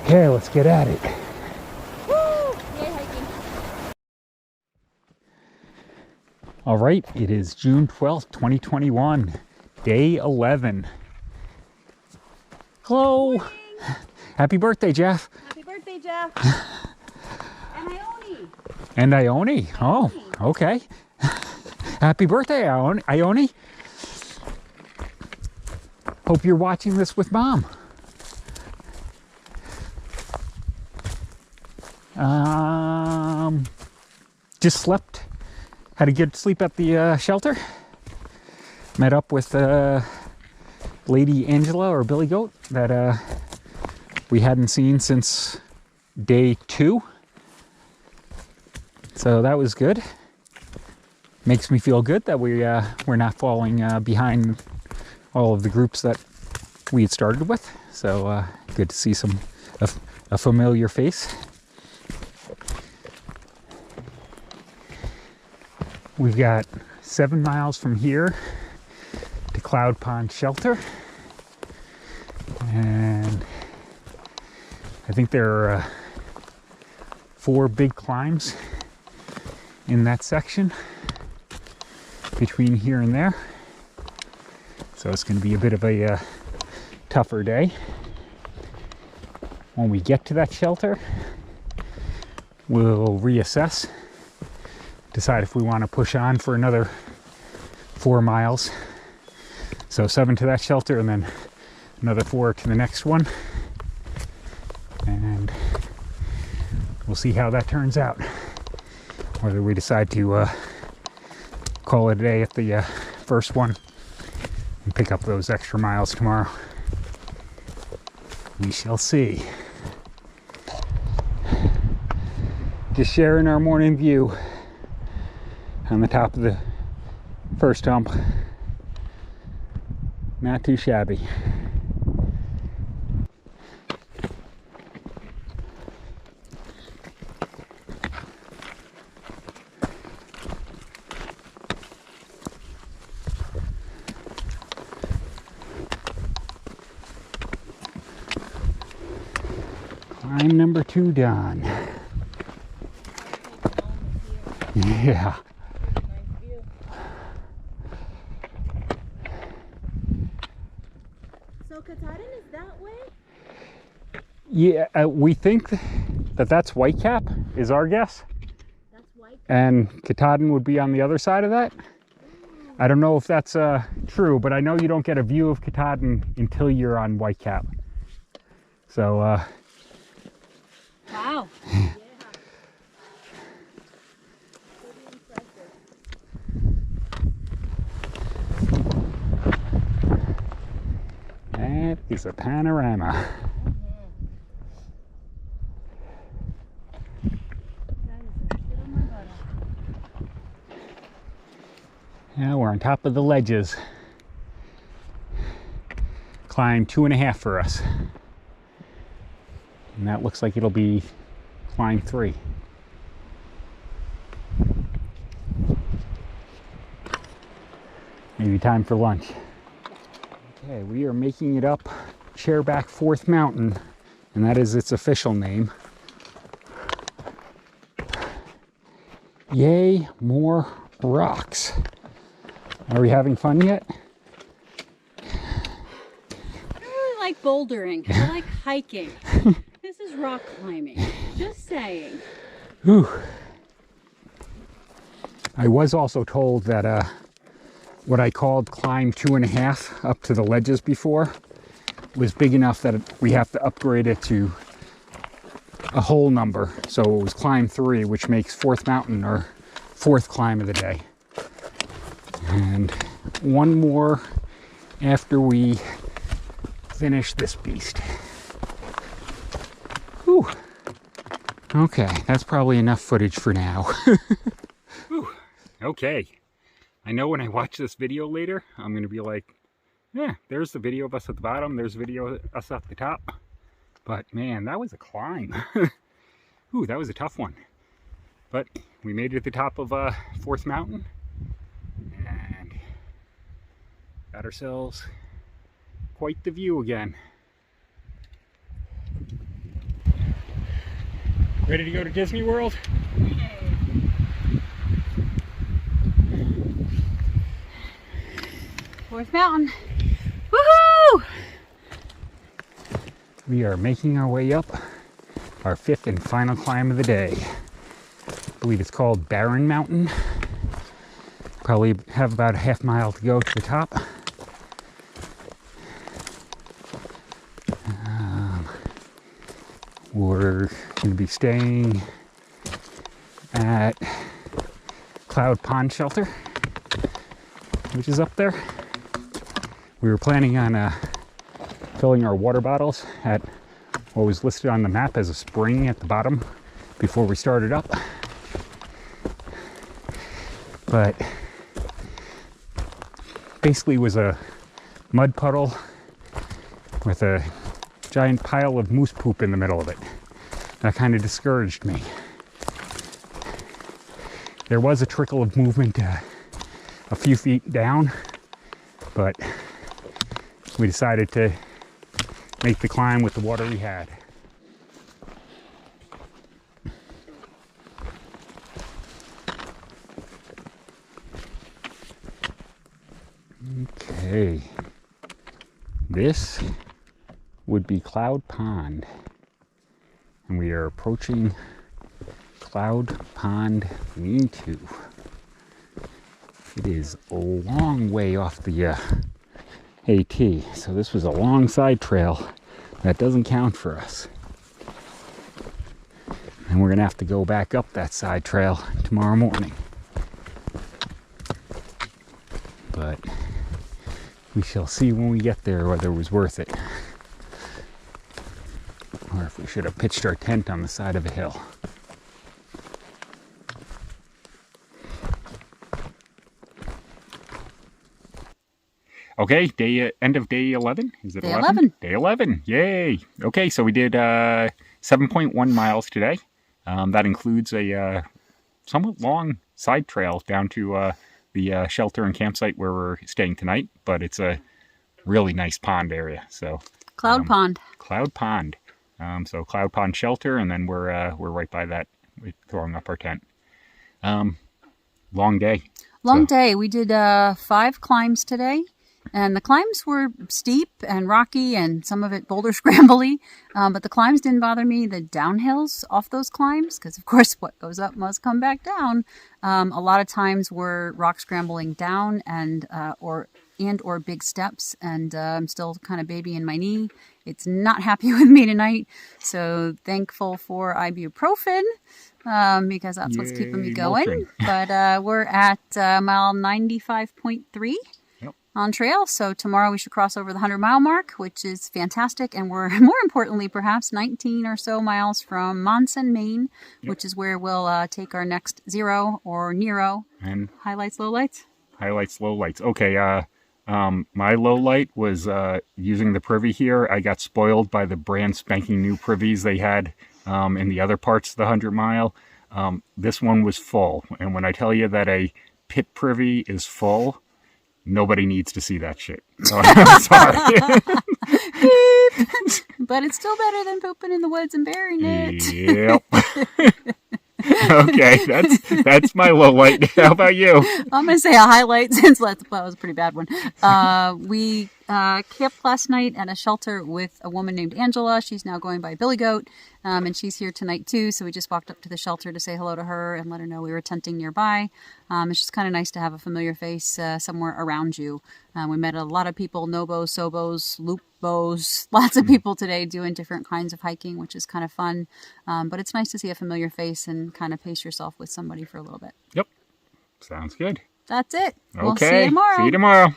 Okay, let's get at it. Woo! Yay, hiking. All right, it is June 12th, 2021, day 11. Hello. Morning. Happy birthday, Jeff. Happy birthday, Jeff. And Ione. And Ione. Oh, okay. Happy birthday, Ione. Hope you're watching this with Mom. Just slept. Had a good sleep at the shelter. Met up with Lady Angela, or Billy Goat, that we hadn't seen since day 2. So that was good. Makes me feel good that we're not falling behind all of the groups that we had started with. So good to see a familiar face. We've got 7 miles from here to Cloud Pond Shelter, and I think there are 4 big climbs in that section between here and there, so it's going to be a bit of a tougher day. When we get to that shelter, we'll reassess, decide if we want to push on for another 4 miles. So 7 to that shelter and then another 4 to the next one. And we'll see how that turns out. Whether we decide to call it a day at the first one and pick up those extra miles tomorrow. We shall see. Just sharing our morning view on the top of the first hump. Not too shabby. Climb number 2 done. Yeah. So Katahdin is that way? Yeah, we think that that's Whitecap, is our guess. That's white. And Katahdin would be on the other side of that. I don't know if that's true, but I know you don't get a view of Katahdin until you're on Whitecap. So, Wow. Yeah. that is a panorama. Now we're on top of the ledges. Climb 2.5 for us. And that looks like it'll be climb 3. Maybe time for lunch. Okay, we are making it up Chairback 4th Mountain, and that is its official name. Yay, more rocks. Are we having fun yet? I really like bouldering. I like hiking. This is rock climbing. Just saying. Whew. I was also told that what I called climb 2.5 up to the ledges before was big enough that we have to upgrade it to a whole number. So it was climb 3, which makes 4th Mountain our 4th climb of the day. And one more after we finish this beast. Whew. Okay, that's probably enough footage for now. Whew. Okay. I know when I watch this video later, I'm going to be like, yeah, there's the video of us at the bottom, there's the video of us at the top. But man, that was a climb. Ooh, that was a tough one. But we made it at the top of 4th Mountain. And got ourselves quite the view again. Ready to go to Disney World? Fourth mountain. Woohoo! We are making our way up our 5th and final climb of the day. I believe it's called Barren Mountain. Probably have about a half mile to go to the top. We're going to be staying at Cloud Pond Shelter, which is up there. We were planning on filling our water bottles at what was listed on the map as a spring at the bottom before we started up. But basically was a mud puddle with a giant pile of moose poop in the middle of it. That kind of discouraged me. There was a trickle of movement a few feet down, but we decided to make the climb with the water we had. Okay, this would be Cloud Pond, and we are approaching Cloud Pond lean-to. It is a long way off the AT, so this was a long side trail that doesn't count for us. And we're gonna have to go back up that side trail tomorrow morning. But we shall see when we get there whether it was worth it, or if we should have pitched our tent on the side of a hill. Okay, end of day 11. Is it Day 11? Day 11. Yay. Okay, so we did 7.1 miles today. That includes a somewhat long side trail down to the shelter and campsite where we're staying tonight, but it's a really nice pond area. So Cloud Pond. Cloud Pond. So Cloud Pond Shelter, and then we're right by that. We're throwing up our tent. Long day. Long day. We did 5 climbs today. And the climbs were steep and rocky and some of it boulder scrambly, but the climbs didn't bother me. The downhills off those climbs, because of course what goes up must come back down, a lot of times were rock scrambling down and or big steps, and I'm still kind of babying my knee. It's not happy with me tonight, so thankful for ibuprofen, because that's what's keeping me going. But we're at mile 95.3. On trail, so tomorrow we should cross over the 100-mile mark, which is fantastic, and we're more importantly perhaps 19 or so miles from Monson, Maine, which is where we'll take our next zero or Nero. And highlights, lowlights? Highlights, lowlights. Okay, my low light was using the privy here. I got spoiled by the brand spanking new privies they had in the other parts of the 100-mile. This one was full, and when I tell you that a pit privy is full, nobody needs to see that shit. So I'm sorry. But it's still better than pooping in the woods and burying it. Yep. Okay, that's my low light. How about you? I'm going to say a highlight since that was a pretty bad one. We camped last night at a shelter with a woman named Angela. She's now going by Billy Goat, and she's here tonight too. So we just walked up to the shelter to say hello to her and let her know we were tenting nearby. It's just kind of nice to have a familiar face somewhere around you. We met a lot of people, Nobos, Sobos, Loopbos, lots of people today doing different kinds of hiking, which is kind of fun. But it's nice to see a familiar face and kind of pace yourself with somebody for a little bit. Yep. Sounds good. That's it. Okay. We'll see you tomorrow. See you tomorrow.